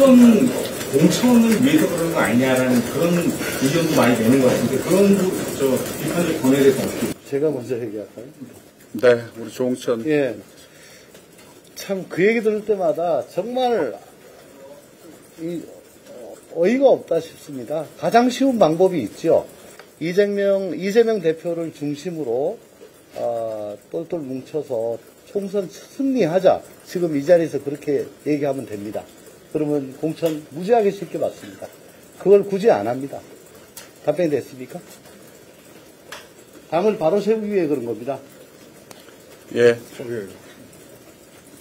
공천을 위해서 그러는 거 아니냐라는 그런 의견도 많이 내는 것 같은데 그런 비판적 견해에 대해서 어떻게? 제가 먼저 얘기할까요? 네, 우리 조홍천. 예. 참 그 얘기 들을 때마다 정말 어이가 없다 싶습니다. 가장 쉬운 방법이 있죠. 이재명 대표를 중심으로 똘똘 뭉쳐서 총선 승리하자. 지금 이 자리에서 그렇게 얘기하면 됩니다. 그러면 공천 무지하게 쉽게 받습니다. 그걸 굳이 안 합니다. 답변이 됐습니까? 당을 바로 세우기 위해 그런 겁니다. 예.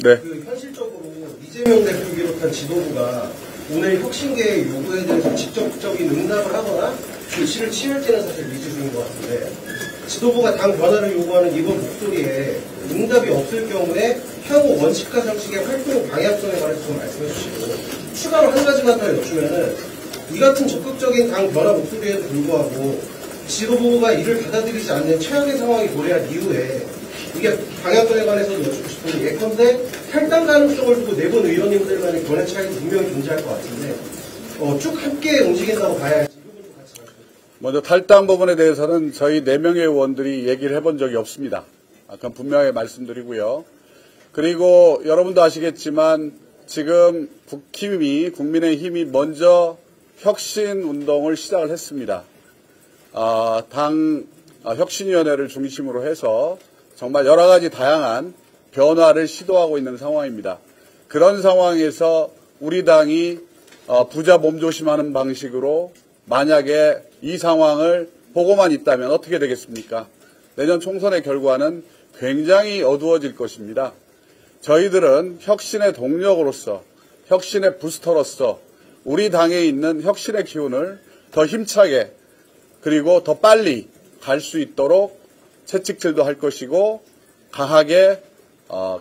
네. 현실적으로 이재명 대표 비롯한 지도부가 오늘 혁신계의 요구에 대해서 직접적인 응답을 하거나 실을 취할지는 사실 미지 중인 것 같은데 지도부가 당 변화를 요구하는 이번 목소리에 응답이 없을 경우에 향후 원칙과 상식의 활동 방향성에 관해서 좀 말씀해 주시고 추가로 한 가지만 더 여쭈면은 이 같은 적극적인 당 변화 목소리에도 불구하고 지도부가 이를 받아들이지 않는 최악의 상황이 도래한 이후에 이게 방향성에 관해서도 여쭙고 싶은데 예컨대 탈당 가능성을 두고 내분 의원님들 간의 견해 차이도 분명히 존재할 것 같은데 쭉 함께 움직인다고 봐야 할지 이 부분도 같이 말씀해 주세요. 먼저 탈당 부분에 대해서는 저희 4명의 의원들이 얘기를 해본 적이 없습니다. 아까 분명히 말씀드리고요. 그리고 여러분도 아시겠지만 지금 국민의힘이 먼저 혁신운동을 시작을 했습니다. 당 혁신위원회를 중심으로 해서 정말 여러 가지 다양한 변화를 시도하고 있는 상황입니다. 그런 상황에서 우리 당이 부자 몸조심하는 방식으로 만약에 이 상황을 보고만 있다면 어떻게 되겠습니까? 내년 총선의 결과는 굉장히 어두워질 것입니다. 저희들은 혁신의 동력으로서, 혁신의 부스터로서 우리 당에 있는 혁신의 기운을 더 힘차게 그리고 더 빨리 갈 수 있도록 채찍질도 할 것이고 강하게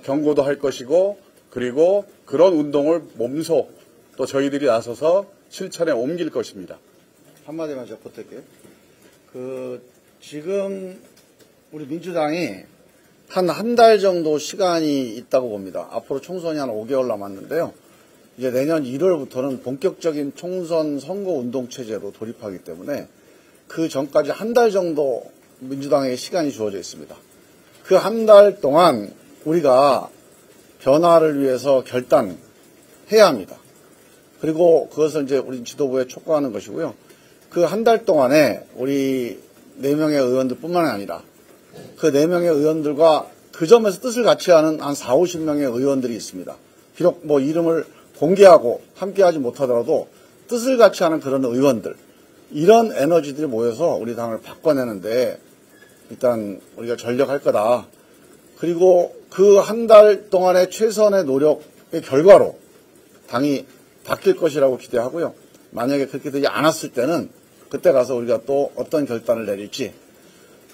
경고도 할 것이고 그리고 그런 운동을 몸소 또 저희들이 나서서 실천에 옮길 것입니다. 한마디만 제가 보탤게요. 지금 우리 민주당이 한 달 정도 시간이 있다고 봅니다. 앞으로 총선이 한 5개월 남았는데요. 이제 내년 1월부터는 본격적인 총선 선거 운동 체제로 돌입하기 때문에 그 전까지 한 달 정도 민주당에게 시간이 주어져 있습니다. 그 한 달 동안 우리가 변화를 위해서 결단해야 합니다. 그리고 그것을 이제 우리 지도부에 촉구하는 것이고요. 그 한 달 동안에 우리 4명의 의원들뿐만 아니라 그 4명의 의원들과 그 점에서 뜻을 같이 하는 한 4, 50명의 의원들이 있습니다. 비록 뭐 이름을 공개하고 함께하지 못하더라도 뜻을 같이 하는 그런 의원들, 이런 에너지들이 모여서 우리 당을 바꿔내는데 일단 우리가 전력할 거다. 그리고 그 한 달 동안의 최선의 노력의 결과로 당이 바뀔 것이라고 기대하고요. 만약에 그렇게 되지 않았을 때는 그때 가서 우리가 또 어떤 결단을 내릴지.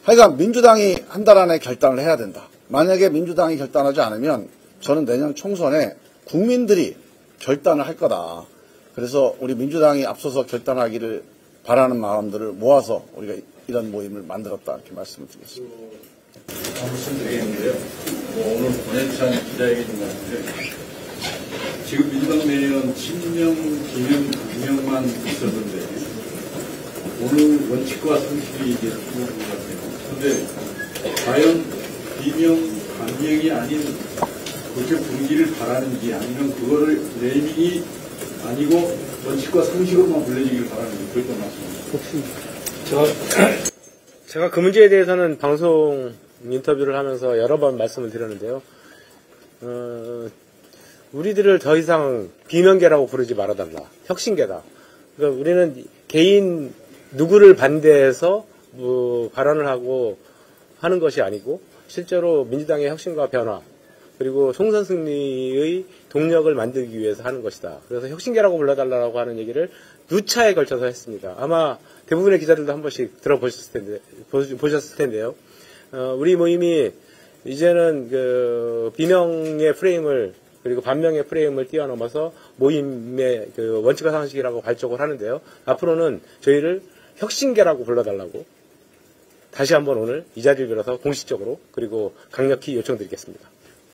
하여간 민주당이 한 달 안에 결단을 해야 된다. 만약에 민주당이 결단하지 않으면 저는 내년 총선에 국민들이 결단을 할 거다. 그래서 우리 민주당이 앞서서 결단하기를 바라는 마음들을 모아서 우리가 이런 모임을 만들었다 이렇게 말씀을 드리겠습니다. 말씀드리겠는데요. 오늘 권영찬 기자에게 좀 말씀드려요. 지금 민주당 내에는 친명, 기명, 비명만 있었는데 오늘 원칙과 상식이 이제 중요한 것 같아요. 그런데 과연 비명, 반명이 아닌 그렇게 분기를 바라는지 아니면 그거를 네이밍이 아니고 원칙과 상식으로만 불려지기를 바라는지 그랬던 말씀입니다. 제가 그 문제에 대해서는 방송 인터뷰를 하면서 여러 번 말씀을 드렸는데요. 우리들을 더 이상 비명계라고 부르지 말아달라. 혁신계다. 그러니까 우리는 개인 누구를 반대해서 발언을 하고 하는 것이 아니고 실제로 민주당의 혁신과 변화 그리고 총선 승리의 동력을 만들기 위해서 하는 것이다. 그래서 혁신계라고 불러달라고 하는 얘기를 누차에 걸쳐서 했습니다. 아마 대부분의 기자들도 한 번씩 보셨을 텐데요. 우리 모임이 이제는 그 비명의 프레임을 그리고 반명의 프레임을 뛰어넘어서 모임의 그 원칙과 상식이라고 발족을 하는데요. 앞으로는 저희를 혁신계라고 불러달라고 다시 한번 오늘 이 자리를 빌어서 공식적으로 그리고 강력히 요청드리겠습니다.